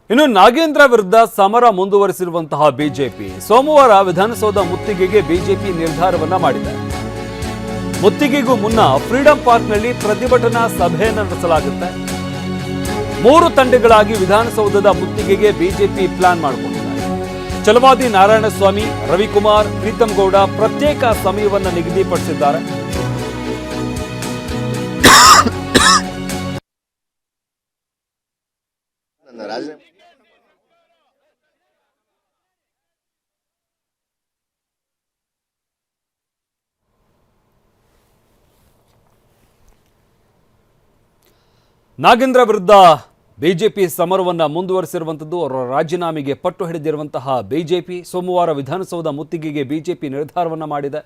ಇನ್ನು ನಾಗೇಂದ್ರ ವಿರುದ್ಧ ಸಮರ ಮುಂದುವರಿಸಿರುವಂತಹ ಬಿಜೆಪಿ ಸೋಮವಾರ ವಿಧಾನಸೌಧ ಮುತ್ತಿಗೆಗೆ ಬಿಜೆಪಿ ನಿರ್ಧಾರವನ್ನ ಮಾಡಿದೆ. ಮುತ್ತಿಗೆಗೂ ಮುನ್ನ ಫ್ರೀಡಂ ಪಾರ್ಕ್ನಲ್ಲಿ ಪ್ರತಿಭಟನಾ ಸಭೆಯನ್ನು ನಡೆಸಲಾಗುತ್ತೆ. 3 ತಂಡಗಳಾಗಿ ವಿಧಾನಸೌಧದ ಮುತ್ತಿಗೆಗೆ ಬಿಜೆಪಿ ಪ್ಲಾನ್ ಮಾಡಿಕೊಂಡಿದೆ. ಛಲವಾದಿ ನಾರಾಯಣಸ್ವಾಮಿ, ರವಿಕುಮಾರ್, ಪ್ರೀತಂ ಗೌಡ ಪ್ರತ್ಯೇಕ ಸಮಯವನ್ನು ನಿಗದಿಪಡಿಸಿದ್ದಾರೆ. ನಾಗೇಂದ್ರ ವಿರುದ್ಧ ಬಿಜೆಪಿ ಸಮರವನ್ನು ಮುಂದುವರಿಸಿರುವಂಥದ್ದು. ಅವರ ರಾಜೀನಾಮೆಗೆ ಪಟ್ಟು ಹಿಡಿದಿರುವಂತಹ ಬಿಜೆಪಿ ಸೋಮವಾರ ವಿಧಾನಸೌಧ ಮುತ್ತಿಗೆಗೆ ಬಿಜೆಪಿ ನಿರ್ಧಾರವನ್ನು ಮಾಡಿದೆ.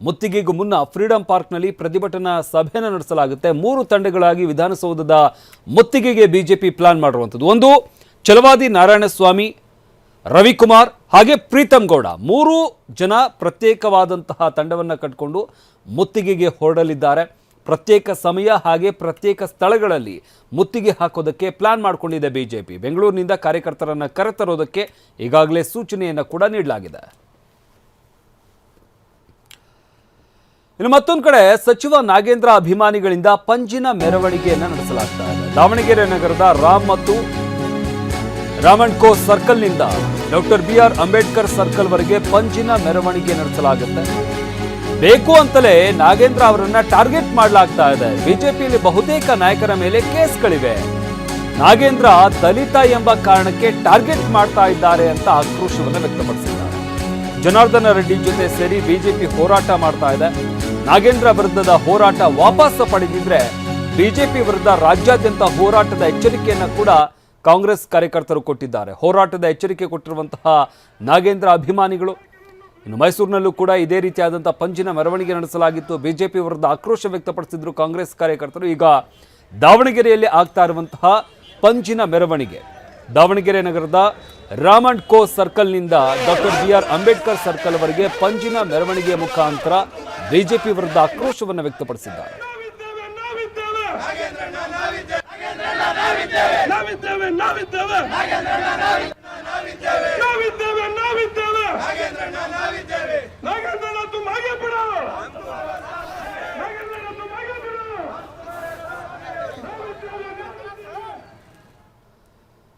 ಮುತ್ತಿಗೆಗೂ ಮುನ್ನ ಫ್ರೀಡಂ ಪಾರ್ಕ್ನಲ್ಲಿ ಪ್ರತಿಭಟನಾ ಸಭೆಯನ್ನು ನಡೆಸಲಾಗುತ್ತೆ. 3 ತಂಡಗಳಾಗಿ ವಿಧಾನಸೌಧದ ಮುತ್ತಿಗೆಗೆ ಬಿಜೆಪಿ ಪ್ಲಾನ್ ಮಾಡಿರುವಂಥದ್ದು. ಒಂದು ಛಲವಾದಿ ನಾರಾಯಣಸ್ವಾಮಿ, ರವಿಕುಮಾರ್ ಹಾಗೆ ಪ್ರೀತಂ ಗೌಡ 3 ಜನ ಪ್ರತ್ಯೇಕವಾದಂತಹ ತಂಡವನ್ನು ಕಟ್ಟಿಕೊಂಡು ಮುತ್ತಿಗೆಗೆ ಹೊರಡಲಿದ್ದಾರೆ. ಪ್ರತ್ಯೇಕ ಸಮಯ ಹಾಗೆ ಪ್ರತ್ಯೇಕ ಸ್ಥಳಗಳಲ್ಲಿ ಮುತ್ತಿಗೆ ಹಾಕೋದಕ್ಕೆ ಪ್ಲಾನ್ ಮಾಡಿಕೊಂಡಿದೆ ಬಿಜೆಪಿ. ಬೆಂಗಳೂರಿನಿಂದ ಕಾರ್ಯಕರ್ತರನ್ನು ಕರೆತರೋದಕ್ಕೆ ಈಗಾಗಲೇ ಸೂಚನೆಯನ್ನು ಕೂಡ ನೀಡಲಾಗಿದೆ. ಇನ್ನು ಮತ್ತೊಂದು ಕಡೆ ಸಚಿವ ನಾಗೇಂದ್ರ ಅಭಿಮಾನಿಗಳಿಂದ ಪಂಜಿನ ಮೆರವಣಿಗೆಯನ್ನು ನಡೆಸಲಾಗ್ತಾ ಇದೆ. ದಾವಣಗೆರೆ ನಗರದ ರಾಮ್ ಮತ್ತು ರಾಮನ್ ಕೋ ಸರ್ಕಲ್ನಿಂದ ಡಾಕ್ಟರ್ BR ಅಂಬೇಡ್ಕರ್ ಸರ್ಕಲ್ ವರೆಗೆ ಪಂಜಿನ ಮೆರವಣಿಗೆ ನಡೆಸಲಾಗುತ್ತೆ. ಬೇಕು ಅಂತಲೇ ನಾಗೇಂದ್ರ ಅವರನ್ನ ಟಾರ್ಗೆಟ್ ಮಾಡಲಾಗ್ತಾ ಇದೆ. ಬಿಜೆಪಿಯಲ್ಲಿ ಬಹುತೇಕ ನಾಯಕರ ಮೇಲೆ ಕೇಸ್ಗಳಿವೆ. ನಾಗೇಂದ್ರ ದಲಿತ ಎಂಬ ಕಾರಣಕ್ಕೆ ಟಾರ್ಗೆಟ್ ಮಾಡ್ತಾ ಇದ್ದಾರೆ ಅಂತ ಆಕ್ರೋಶವನ್ನು ವ್ಯಕ್ತಪಡಿಸಿದ್ದಾರೆ. ಜನಾರ್ದನ ರೆಡ್ಡಿ ಜೊತೆ ಸೇರಿ ಬಿಜೆಪಿ ಹೋರಾಟ ಮಾಡ್ತಾ ಇದೆ. ನಾಗೇಂದ್ರ ವಿರುದ್ಧದ ಹೋರಾಟ ವಾಪಸ್ ಪಡೆದಿದ್ರೆ ಬಿಜೆಪಿ ವಿರುದ್ಧ ರಾಜ್ಯಾದ್ಯಂತ ಹೋರಾಟದ ಎಚ್ಚರಿಕೆಯನ್ನ ಕೂಡ ಕಾಂಗ್ರೆಸ್ ಕಾರ್ಯಕರ್ತರು ಕೊಟ್ಟಿದ್ದಾರೆ. ಹೋರಾಟದ ಎಚ್ಚರಿಕೆ ಕೊಟ್ಟಿರುವಂತಹ ನಾಗೇಂದ್ರ ಅಭಿಮಾನಿಗಳು ಇನ್ನು ಮೈಸೂರಿನಲ್ಲೂ ಕೂಡ ಇದೇ ರೀತಿಯಾದಂತಹ ಪಂಜಿನ ಮೆರವಣಿಗೆ ನಡೆಸಲಾಗಿತ್ತು. ಬಿಜೆಪಿ ವಿರುದ್ಧ ಆಕ್ರೋಶ ವ್ಯಕ್ತಪಡಿಸಿದ್ರು ಕಾಂಗ್ರೆಸ್ ಕಾರ್ಯಕರ್ತರು. ಈಗ ದಾವಣಗೆರೆಯಲ್ಲಿ ಆಗ್ತಾ ಇರುವಂತಹ ಪಂಜಿನ ಮೆರವಣಿಗೆ ದಾವಣಗೆರೆ ನಗರದ ರಾಮ್ ಅಂಡ್ ಕೋ ಸರ್ಕಲ್ನಿಂದ ಡಾಕ್ಟರ್ BR ಅಂಬೇಡ್ಕರ್ ಸರ್ಕಲ್ ವರೆಗೆ ಪಂಜಿನ ಮೆರವಣಿಗೆಯ ಮುಖಾಂತರ ಬಿಜೆಪಿ ವಿರುದ್ಧ ಆಕ್ರೋಶವನ್ನು ವ್ಯಕ್ತಪಡಿಸಿದ್ದಾರೆ.